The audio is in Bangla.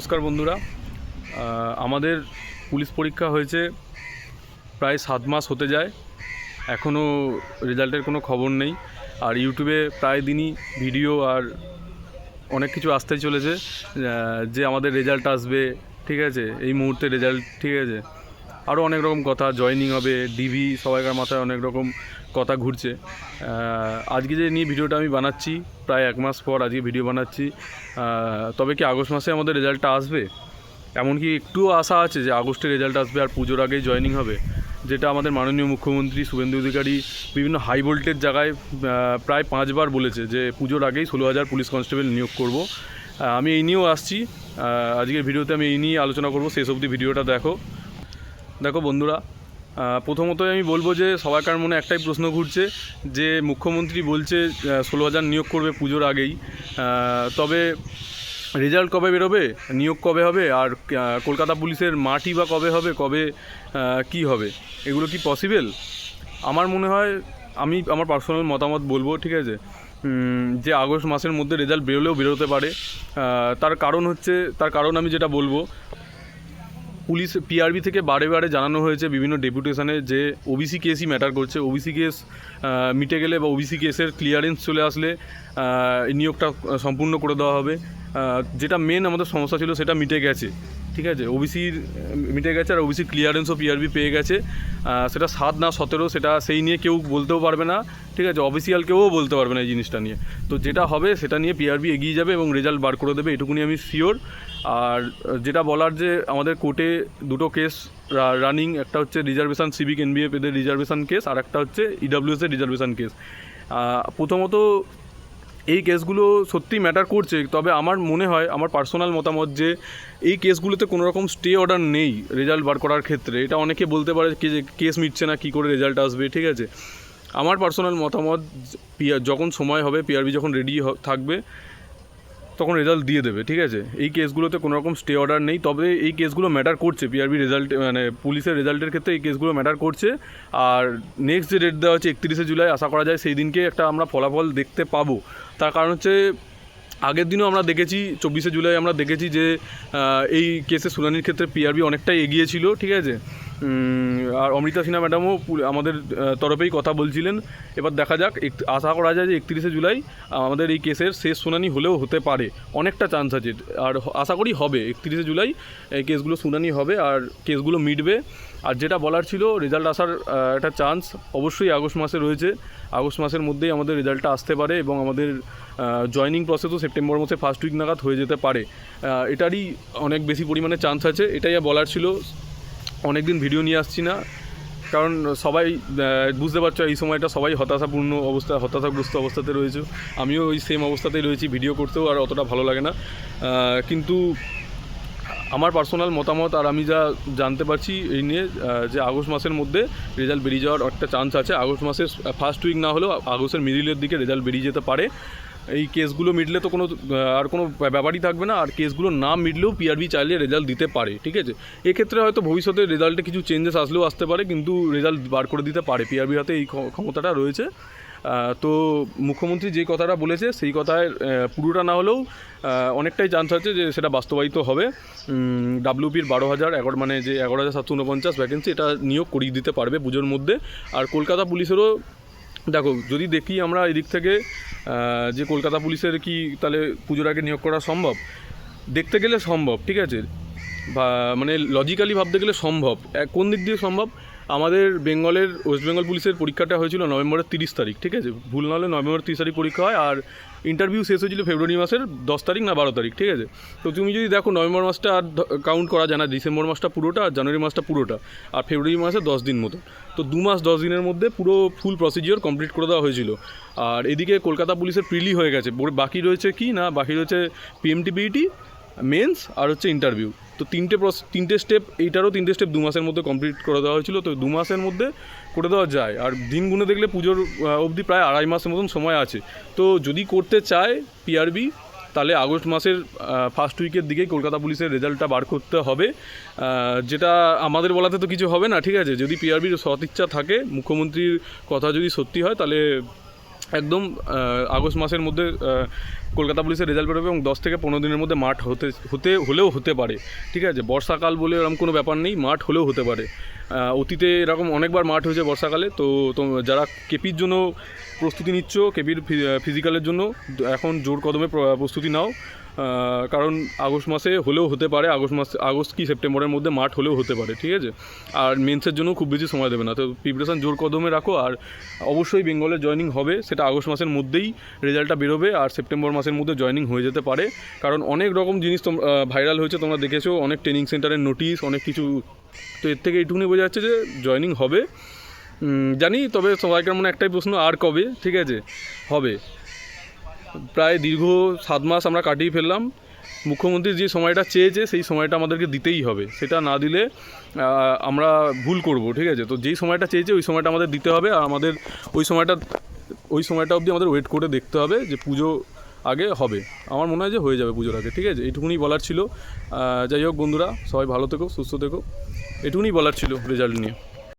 নমস্কার বন্ধুরা, আমাদের পুলিশ পরীক্ষা হয়েছে প্রায় 7 মাস হতে যায়, এখনও রেজাল্টের কোনো খবর নেই। আর ইউটিউবে প্রায় দিনই ভিডিও আর অনেক কিছু আসতেই চলেছে যে আমাদের রেজাল্ট আসবে, ঠিক আছে, এই মুহূর্তে রেজাল্ট, ঠিক আছে, আরও অনেক রকম কথা, জয়েনিং হবে, ডিভি, সবাইকার মাথায় অনেক রকম কথা ঘুরছে। আজকে যে নিয়ে ভিডিওটা আমি বানাচ্ছি, প্রায় 1 মাস পর আজকে ভিডিও বানাচ্ছি। তবে কি আগস্ট মাসে আমাদের রেজাল্টটা আসবে? এমনকি একটুও আশা আছে যে আগস্টে রেজাল্ট আসবে আর পুজোর আগেই জয়েনিং হবে, যেটা আমাদের মাননীয় মুখ্যমন্ত্রী শুভেন্দু অধিকারী বিভিন্ন হাই ভোল্টেজ জায়গায় প্রায় 5 বার বলেছে যে পুজোর আগেই 16,000 পুলিশ কনস্টেবল নিয়োগ করব। আমি এই নিয়েও আসছি, আজকের ভিডিওতে আমি এই নিয়ে আলোচনা করব। শেষ অবধি ভিডিওটা দেখো বন্ধুরা, প্রথমত আমি বলবো যে সবাইকার মনে একটাই প্রশ্ন ঘুরছে যে মুখ্যমন্ত্রী বলছে 16,000 নিয়োগ করবে পুজোর আগেই, তবে রেজাল্ট কবে বেরোবে, নিয়োগ কবে হবে, আর কলকাতা পুলিশের মাঠই বা কবে হবে, কবে কি হবে, এগুলো কি পসিবল? আমার মনে হয়, আমি আমার পার্সোনাল মতামত বলবো, ঠিক আছে, যে আগস্ট মাসের মধ্যে রেজাল্ট বেরোলেও বেরোতে পারে। তার কারণ আমি যেটা বলবো, পুলিশ পিআরবি থেকে বারে বারে জানানো হয়েছে বিভিন্ন ডেপুটেশনে যে ওবিসি কেসই ম্যাটার করছে। ওবিসি কেস মিটে গেলে বা ওবিসি কেসের ক্লিয়ারেন্স চলে আসলে নিয়োগটা সম্পূর্ণ করে দেওয়া হবে। যেটা মেন আমাদের সমস্যা ছিল সেটা মিটে গেছে, ঠিক আছে, ওবিসির মিটে গেছে, আর ওবিসির ক্লিয়ারেন্সও পিআরবি পেয়ে গেছে। সেটা 7 না 17 সেটা সেই নিয়ে কেউ বলতেও পারবে না, ঠিক আছে, অফিসিয়াল কেউও বলতে পারবে না এই জিনিসটা নিয়ে। তো যেটা হবে সেটা নিয়ে পিআরবি এগিয়ে যাবে এবং রেজাল্ট বার করে দেবে, এটুকুনি আমি শিওর। আর যেটা বলার, যে আমাদের কোর্টে 2টো কেস রানিং, একটা হচ্ছে রিজার্ভেশন সিভিক এনবিএফ এদের রিজার্ভেশন কেস, আর একটা হচ্ছে ইডাব্লিউএস এর রিজার্ভেশন কেস। প্রথমত এই কেসগুলো সত্যিই ম্যাটার করছে, তবে আমার মনে হয়, আমার পার্সোনাল মতামত, যে এই কেসগুলোতে কোনো রকম স্টে অর্ডার নেই রেজাল্ট বার করার ক্ষেত্রে। এটা অনেকে বলতে পারে যে কেস মিটছে না, কী করে রেজাল্ট আসবে, ঠিক আছে। আমার পার্সোনাল মতামত, যখন সময় হবে, পিআরবি যখন রেডি থাকবে তখন রেজাল্ট দিয়ে দেবে, ঠিক আছে। এই কেসগুলোতে কোনো রকম স্টে অর্ডার নেই, তবে এই কেসগুলো ম্যাটার করছে পিআরবি রেজাল্ট, মানে পুলিশের রেজাল্টের ক্ষেত্রে এই কেসগুলো ম্যাটার করছে। আর নেক্সট যে ডেট দেওয়া হচ্ছে 31শে জুলাই, আশা করা যায় সেই দিনকে একটা আমরা ফলাফল দেখতে পাবো। তার কারণ হচ্ছে, আগের দিনও আমরা দেখেছি, 24শে জুলাই আমরা দেখেছি যে এই কেসের শুনানির ক্ষেত্রে পিআরবি অনেকটাই এগিয়ে ছিল, ঠিক আছে। আর অমৃতা সিনহা ম্যাডামও আমাদের তরফেই কথা বলছিলেন। এবার দেখা যাক, আশা করা যায় যে 31শে জুলাই আমাদের এই কেসের শেষ শুনানি হলেও হতে পারে, অনেকটা চান্স আছে। আর আশা করি হবে, 31শে জুলাই এই কেসগুলো শুনানি হবে আর কেসগুলো মিটবে। আর যেটা বলার ছিল, রেজাল্ট আসার একটা চান্স অবশ্যই আগস্ট মাসে রয়েছে। আগস্ট মাসের মধ্যেই আমাদের রেজাল্টটা আসতে পারে এবং আমাদের জয়েনিং প্রসেসও সেপ্টেম্বর মাসে ফার্স্ট উইক নাগাদ হয়ে যেতে পারে। এটারই অনেক বেশি পরিমাণে চান্স আছে, এটাই বলার ছিল। অনেক দিন ভিডিও নিয়ে আসছি না, কারণ সবাই বুঝতে পারছো এই সময়টা সবাই হতাশাগ্রস্ত অবস্থাতে রয়েছে। আমিও ওই সেম অবস্থাতেই রয়েছি, ভিডিও করতেও আর অতটা ভালো লাগে না। কিন্তু আমার পার্সোনাল মতামত, আর আমি যা জানতে পারছি এই নিয়ে, যে আগস্ট মাসের মধ্যে রেজাল্ট বেরিয়ে যাওয়ার একটা চান্স আছে। আগস্ট মাসের ফার্স্ট উইক না হলেও আগস্টের মিডিলের দিকে রেজাল্ট বেরিয়ে যেতে পারে। এই কেসগুলো মিটলে তো কোনো ব্যাপারই থাকবে না, আর কেসগুলো না মিটলেও পিআরবি চাইলে রেজাল্ট দিতে পারে, ঠিক আছে। এক্ষেত্রে হয়তো ভবিষ্যতে রেজাল্টে কিছু চেঞ্জেস আসলেও আসতে পারে, কিন্তু রেজাল্ট বার করে দিতে পারে, পিআরবির হাতে এই ক্ষমতাটা রয়েছে। তো মুখ্যমন্ত্রী যে কথাটা বলেছে সেই কথায় পুরোটা না হলেও অনেকটাই চান্স আছে যে সেটা বাস্তবায়িত হবে। ডাব্লিউপির 12,000 মানে যে 11,749 ভ্যাকেন্সি, এটা নিয়োগ করিয়ে দিতে পারবে পুজোর মধ্যে। আর কলকাতা পুলিশেরও দেখো, যদি দেখি আমরা এদিক থেকে যে কলকাতা পুলিশের কি তাহলে পুজোর আগে নিয়োগ করা সম্ভব, দেখতে গেলে সম্ভব, ঠিক আছে, বা মানে লজিক্যালি ভাবতে গেলে সম্ভব। কোন দিক দিয়ে সম্ভব? আমাদের ওয়েস্ট বেঙ্গল পুলিশের পরীক্ষাটা হয়েছিল নভেম্বরের 30 তারিখ, ঠিক আছে, ভুল না হলে নভেম্বর 30 তারিখ পরীক্ষা হয়, আর ইন্টারভিউ শেষ হয়েছিল ফেব্রুয়ারি মাসের 10 তারিখ না 12 তারিখ, ঠিক আছে। তো তুমি যদি দেখো, নভেম্বর মাসটা আর কাউন্ট করা যায় না, ডিসেম্বর মাসটা পুরোটা, আর জানুয়ারি মাসটা পুরোটা, আর ফেব্রুয়ারি মাসে 10 দিন মতো। তো 2 মাস 10 দিনের মধ্যে পুরো ফুল প্রসিজিওর কমপ্লিট করে দেওয়া হয়েছিল। আর এদিকে কলকাতা পুলিশের প্রিলি হয়ে গেছে, বাকি রয়েছে কি না, বাকি রয়েছে পিএমটিপিইটি, মেন্স, আর হচ্ছে ইন্টারভিউ। তো তিনটে স্টেপ, এইটারও 3টে স্টেপ 2 মাসের মধ্যে কমপ্লিট করে দেওয়া হয়েছিল। তো 2 মাসের মধ্যে করে দেওয়া যায়, আর দিন গুনে দেখলে পুজোর অবধি প্রায় 2.5 মাসের মতন সময় আছে। তো যদি করতে চায় পিআরবি, তাহলে আগস্ট মাসের ফার্স্ট উইকের দিকেই কলকাতা পুলিশের রেজাল্টটা বার করতে হবে, যেটা আমাদের বলাতে তো কিছু হবে না, ঠিক আছে। যদি পিআরবির সদিচ্ছা থাকে, মুখ্যমন্ত্রীর কথা যদি সত্যি হয়, তাহলে একদম আগস্ট মাসের মধ্যে কলকাতা পুলিশের রেজাল্ট বেরোবে এবং 10 থেকে 15 দিনের মধ্যে মাঠ হলেও হতে পারে। ঠিক আছে, বর্ষাকাল বলে এরকম কোনো ব্যাপার নেই, মাঠ হলেও হতে পারে। অতীতে এরকম অনেকবার মাঠ হয়েছে বর্ষাকালে। তো যারা কেপির জন্য প্রস্তুতি নিচ্ছ, কেপির ফিজিক্যালের জন্য এখন জোর কদমে প্রস্তুতি নাও, কারণ আগস্ট মাসে হলেও হতে পারে, আগস্ট কি সেপ্টেম্বরের মধ্যে মাঠ হলেও হতে পারে। ঠিক আছে, আর মেন্সের জন্য খুব বেশি সময় দেবে না, তো প্রিপারেশন জোর কদমে রাখো। আর অবশ্যই বেঙ্গলে জয়েনিং হবে, সেটা আগস্ট মাসের মধ্যেই রেজাল্টটা বেরোবে, আর সেপ্টেম্বর মাসের মধ্যে জয়েনিং হয়ে যেতে পারে। কারণ অনেক রকম জিনিস ভাইরাল হয়েছে, তোমরা দেখেছো, অনেক ট্রেনিং সেন্টারের নোটিশ, অনেক কিছু। তো এর থেকে এইটুকুনি বোঝা যাচ্ছে যে জয়েনিং হবে জানি। তবে সবাইকার মনে একটাই প্রশ্ন, আর কবে? ঠিক আছে, হবে। প্রায় দীর্ঘ 7 মাস আমরা কাটিয়ে ফেললাম। মুখ্যমন্ত্রী যে সময়টা চেয়েছে সেই সময়টা আমাদেরকে দিতেই হবে, সেটা না দিলে আমরা ভুল করব। ঠিক আছে, তো যেই সময়টা চেয়েছে ওই সময়টা আমাদের দিতে হবে, আর আমাদের ওই সময়টা অবধি আমাদের ওয়েট করে দেখতে হবে যে পুজো আগে হবে। আমার মনে হয় যে হয়ে যাবে পুজোর আগে। ঠিক আছে, এইটুকুনি বলার ছিল। যাই হোক বন্ধুরা, সবাই ভালো থেকো, সুস্থ থেকো, এটুকুনি বলার ছিল রেজাল্ট নিয়ে।